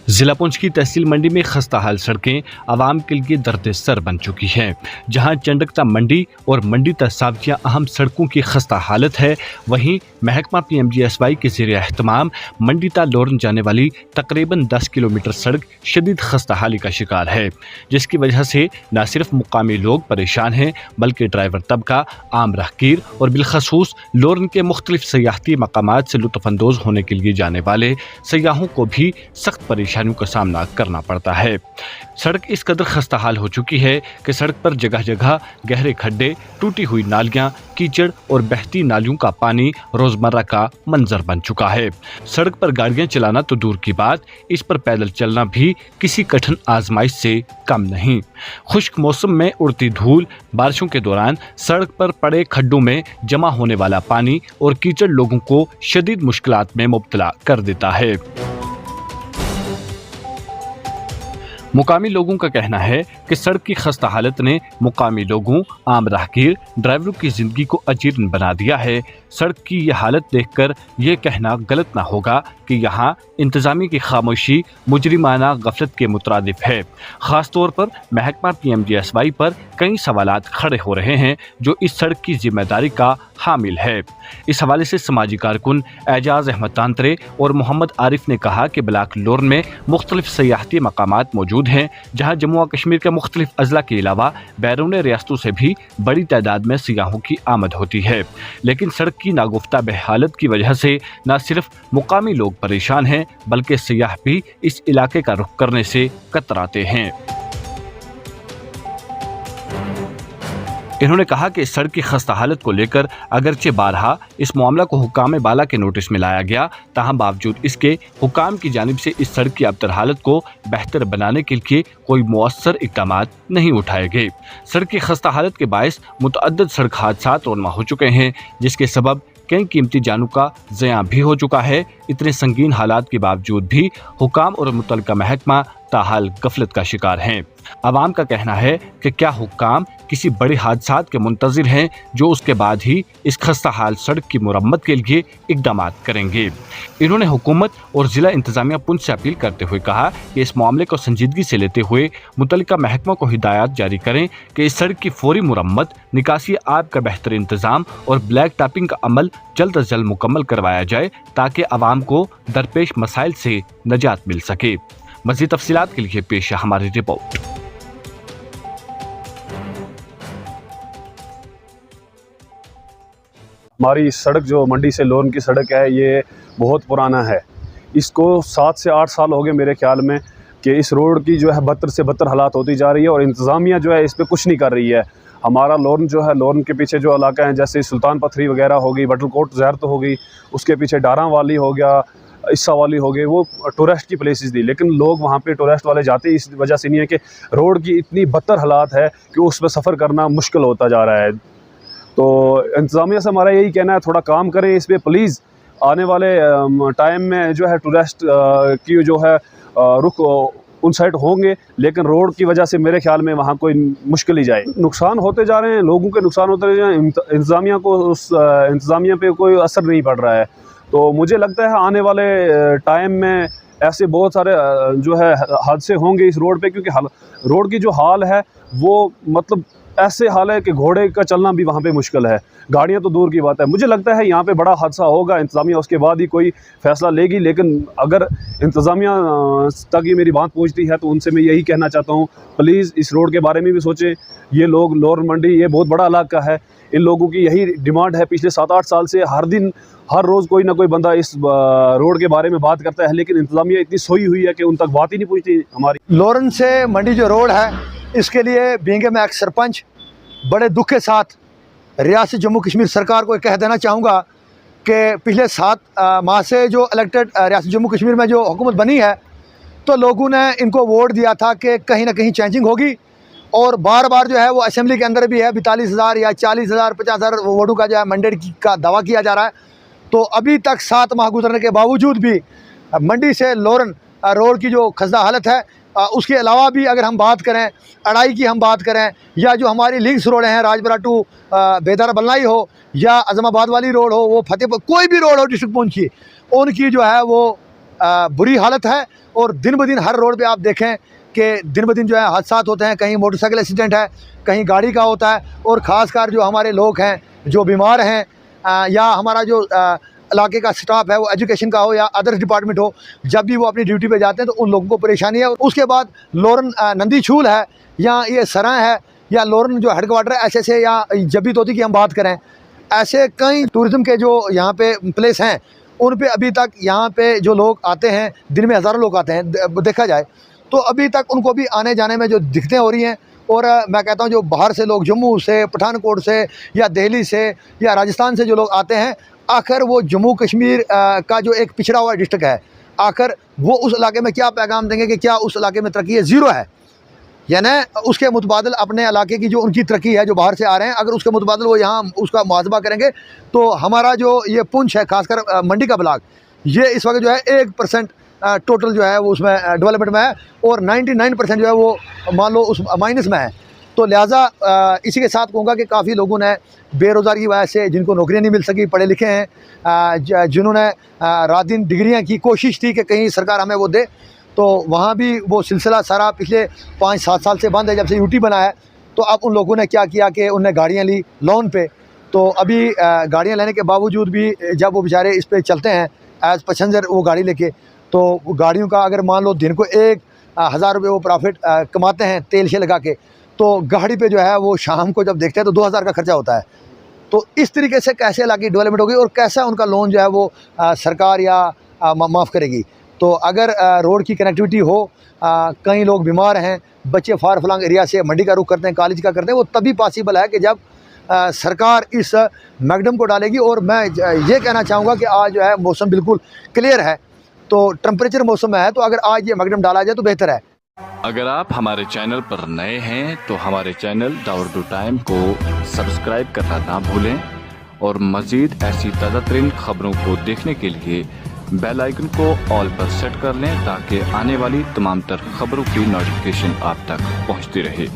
जिला पुंछ की तहसील मंडी में खस्ता हाल सड़कें आवाम के लिए दर्द सर बन चुकी हैं। जहां चंडकता मंडी और मंडी तक सब्जियां अहम सड़कों की खस्ता हालत है, वहीं महकमा PMGSY के ज़रिए एहतमाम मंडी ता लोरन जाने वाली तकरीबन 10 किलोमीटर सड़क शदीद खस्ता हाली का शिकार है, जिसकी वजह से न सिर्फ मुकामी लोग परेशान हैं बल्कि ड्राइवर तबका, आम राहगीर और बिलखसूस लोरन के मुख्तलिफ सयाहती मकामात से लुत्फ़अंदोज़ होने के लिए जाने वाले सयाहों को भी सख्त परेशानियों का सामना करना पड़ता है। सड़क इस कदर खस्ता हाल हो चुकी है कि सड़क पर जगह जगह गहरे खड्डे, टूटी हुई नालियां, कीचड़ और बहती नालियों का पानी रोजमर्रा का मंजर बन चुका है। सड़क पर गाड़ियां चलाना तो दूर की बात, इस पर पैदल चलना भी किसी कठिन आजमाइश से कम नहीं। खुश्क मौसम में उड़ती धूल, बारिशों के दौरान सड़क पर पड़े खड्डों में जमा होने वाला पानी और कीचड़ लोगों को शदीद मुश्किलात में मुब्तला कर देता है। मुकामी लोगों का कहना है कि सड़क की खस्ता हालत ने मुकामी लोगों, आम राहगीर, ड्राइवरों की जिंदगी को अजीर्ण बना दिया है। सड़क की यह हालत देखकर यह कहना गलत ना होगा कि यहाँ इंतजामी की खामोशी मुजरिमाना गफलत के मुतरादिफ है। ख़ास तौर पर महकमा PMGSY पर कई सवालात खड़े हो रहे हैं जो इस सड़क की जिम्मेदारी का हामिल है। इस हवाले से समाजी कारकुन एजाज अहमद तांतरे और मोहम्मद आरिफ ने कहा कि ब्लाक लोरन में मुख्तलिफ सयाहती मकामात मौजूद हैं, जहाँ जम्मू व कश्मीर के मुख्तलिफ अजला के अलावा बैरून रियासतों से भी बड़ी तादाद में सियाहों की आमद होती है। लेकिन सड़क की नागुफ्ता बहालत की वजह से न सिर्फ मुकामी लोग परेशान हैं बल्कि सियाह भी इस इलाके का रुख करने से कतराते हैं। इन्होंने कहा कि इस सड़क की खस्ता हालत को लेकर अगरचे बारहा इस मामला को हुकाम बाला के नोटिस में लाया गया, ताहम बावजूद इसके हुकाम की जानिब से इस सड़क की अबतर हालत को बेहतर बनाने के लिए कोई मुअस्सर इक़दामात नहीं उठाए गए। सड़क की खस्ता हालत के बायस मुतअद्दिद सड़क हादसात रोनमा हो चुके हैं, जिसके सबब कई कीमती जानों का ज़िया भी हो चुका है। इतने संगीन हालात के बावजूद भी हुकाम और मुतल्लिका महकमा ताहाल गफलत का शिकार हैं। अवाम का कहना है कि क्या हुक्काम किसी बड़े हादसात के मुंतज़िर हैं जो उसके बाद ही इस खस्ता हाल सड़क की मुरम्मत के लिए इक़दामात करेंगे। इन्होंने हुकूमत और ज़िला इंतज़ामिया पुंछ से अपील करते हुए कहा कि इस मामले को संजीदगी से लेते हुए मुतल्लिका महकमा को हिदायत जारी करें कि इस सड़क की फौरी मुरम्मत, निकासी आब का बेहतर इंतज़ाम और ब्लैक टॉपिंग का अमल जल्द अज जल्द मुकम्मल करवाया जाए ताकि अवाम को दरपेश मसाइल से नजात मिल सके। मज़ीद तफसीलात के लिए पेश है हमारी रिपोर्ट। हमारी सड़क जो मंडी से लोरन की सड़क है, ये बहुत पुराना है। इसको 7 से 8 साल हो गए मेरे ख्याल में कि इस रोड की जो है बदतर से बदतर हालात होती जा रही है और इंतज़ामिया जो है इस पर कुछ नहीं कर रही है। हमारा लोरन जो है, लोरन के पीछे जो इलाका है जैसे सुल्तान पथरी वगैरह हो गई, बटलकोट ज़ैरत हो गई, उसके पीछे डारा वाली हो गया, इस्सा वाली हो गई, वो टूरिस्ट की प्लेसेस थी, लेकिन लोग वहाँ पे टूरिस्ट वाले जाते इस वजह से नहीं है कि रोड की इतनी बदतर हालात है कि उस पर सफ़र करना मुश्किल होता जा रहा है। तो इंतज़ामिया से हमारा यही कहना है, थोड़ा काम करें इस पर प्लीज़। आने वाले टाइम में जो है टूरिस्ट की जो है रुख उन साइड होंगे, लेकिन रोड की वजह से मेरे ख्याल में वहाँ कोई मुश्किल ही जाए। नुकसान होते जा रहे हैं, लोगों के नुकसान होते जा रहे हैं, इंतज़ामिया को उस इंतज़ामिया पे कोई असर नहीं पड़ रहा है। तो मुझे लगता है आने वाले टाइम में ऐसे बहुत सारे जो है हादसे होंगे इस रोड पे, क्योंकि रोड की जो हाल है वो मतलब ऐसे हाल है कि घोड़े का चलना भी वहाँ पे मुश्किल है, गाड़ियाँ तो दूर की बात है। मुझे लगता है यहाँ पे बड़ा हादसा होगा, इंतज़ामिया उसके बाद ही कोई फ़ैसला लेगी। लेकिन अगर इंतज़ामिया तक ये मेरी बात पहुँचती है तो उनसे मैं यही कहना चाहता हूँ, प्लीज़ इस रोड के बारे में भी सोचें। ये लोग लोरन मंडी ये बहुत बड़ा इलाका है, इन लोगों की यही डिमांड है पिछले 7-8 साल से। हर दिन हर रोज़ कोई ना कोई बंदा इस रोड के बारे में बात करता है, लेकिन इंतज़ामिया इतनी सोई हुई है कि उन तक बात ही नहीं पहुँचती हमारी। लोरन से मंडी जो रोड है, इसके लिए बींगे में एक सरपंच बड़े दुख के साथ रियासत जम्मू कश्मीर सरकार को कह देना चाहूँगा कि पिछले 7 माह से जो इलेक्टेड रियासत जम्मू कश्मीर में जो हुकूमत बनी है, तो लोगों ने इनको वोट दिया था कि कहीं ना कहीं चेंजिंग होगी, और बार बार जो है वो असेंबली के अंदर भी है 42,000 या 40,000 50,000 वोटों का जो है मैंडेट का दावा किया जा रहा है। तो अभी तक 7 माह गुजरने के बावजूद भी मंडी से लोरन रोड की जो खस्ता हालत है, उसके अलावा भी अगर हम बात करें अड़ाई की, हम बात करें या जो हमारी लिंक्स रोड हैं, राजपुरा टू बेदारा बल्लाई हो या अजमाबाद वाली रोड हो, वो फतेहपुर कोई भी रोड हो डिस्ट्रिक्ट पुंछ की, उनकी जो है वो बुरी हालत है। और दिन ब दिन हर रोड पे आप देखें कि दिन ब दिन जो है हादसा होते हैं, कहीं मोटरसाइकिल एक्सीडेंट है, कहीं गाड़ी का होता है। और ख़ासकर जो हमारे लोग हैं जो बीमार हैं, या हमारा जो इलाके का स्टाफ है वो एजुकेशन का हो या अदर डिपार्टमेंट हो, जब भी वो अपनी ड्यूटी पे जाते हैं तो उन लोगों को परेशानी है। उसके बाद लोरन नंदी छूल है, या ये सराय है, या लोरन जो हेडक्वार्टर है ऐसे या जबी तोती की हम बात करें, ऐसे कई टूरिज़म के जो यहाँ पे प्लेस हैं उन पे अभी तक यहाँ पे जो लोग आते हैं, दिन में हज़ारों लोग आते हैं देखा जाए तो अभी तक उनको भी आने जाने में जो दिक्कतें हो रही हैं। और मैं कहता हूँ जो बाहर से लोग जम्मू से, पठानकोट से या दिल्ली से या राजस्थान से जो लोग आते हैं, आखिर वो जम्मू कश्मीर का जो एक पिछड़ा हुआ डिस्ट्रिक्ट है, आखिर वो उस इलाके में क्या पैगाम देंगे कि क्या उस इलाके में तरक्की है? ज़ीरो है। यानी उसके मुतबादिल अपने इलाके की जो उनकी तरक्की है जो बाहर से आ रहे हैं, अगर उसके मुतबादिल वो यहाँ उसका मुआवजा करेंगे तो हमारा जो ये पुंछ है खासकर मंडी का ब्लॉक, ये इस वक्त जो है 1% टोटल जो है वो उसमें डेवलपमेंट में है और 99% जो है वो मान लो उस माइनस में है। तो लिहाजा इसी के साथ कहूँगा कि काफ़ी लोगों ने बेरोज़गारी की वजह से जिनको नौकरियाँ नहीं मिल सकी, पढ़े लिखे हैं, जिन्होंने रात दिन डिग्रियाँ की कोशिश थी कि कहीं सरकार हमें वो दे, तो वहाँ भी वो सिलसिला सारा पिछले 5-7 साल से बंद है जब से यूटी बना है। तो अब उन लोगों ने क्या किया कि उनने गाड़ियाँ ली लोन पे, तो अभी गाड़ियाँ लेने के बावजूद भी जब वो बेचारे इस पे चलते हैं एज़ पैसेंजर वो गाड़ी लेके, तो गाड़ियों का अगर मान लो दिन को 1,000 रुपये वो प्रॉफिट कमाते हैं तेल से लगा के, तो गाड़ी पे जो है वो शाम को जब देखते हैं तो 2,000 का खर्चा होता है। तो इस तरीके से कैसे इलाके डेवलपमेंट होगी और कैसा उनका लोन जो है वो सरकार या माफ़ करेगी? तो अगर रोड की कनेक्टिविटी हो, कई लोग बीमार हैं, बच्चे फार फलांग एरिया से मंडी का रुख करते हैं, कॉलेज का करते हैं, वो तभी पॉसिबल है कि जब सरकार इस मैगडम को डालेगी। और मैं ये कहना चाहूँगा कि आज जो है मौसम बिल्कुल क्लियर है, तो टेम्परेचर मौसम में है, तो अगर आज ये मैगडम डाला जाए तो बेहतर है। अगर आप हमारे चैनल पर नए हैं तो हमारे चैनल द उर्दू टाइम को सब्सक्राइब करना ना भूलें और मज़ीद ऐसी ताज़ा तरीन खबरों को देखने के लिए बेल आइकन को ऑल पर सेट कर लें ताकि आने वाली तमाम तर खबरों की नोटिफिकेशन आप तक पहुंचती रहे।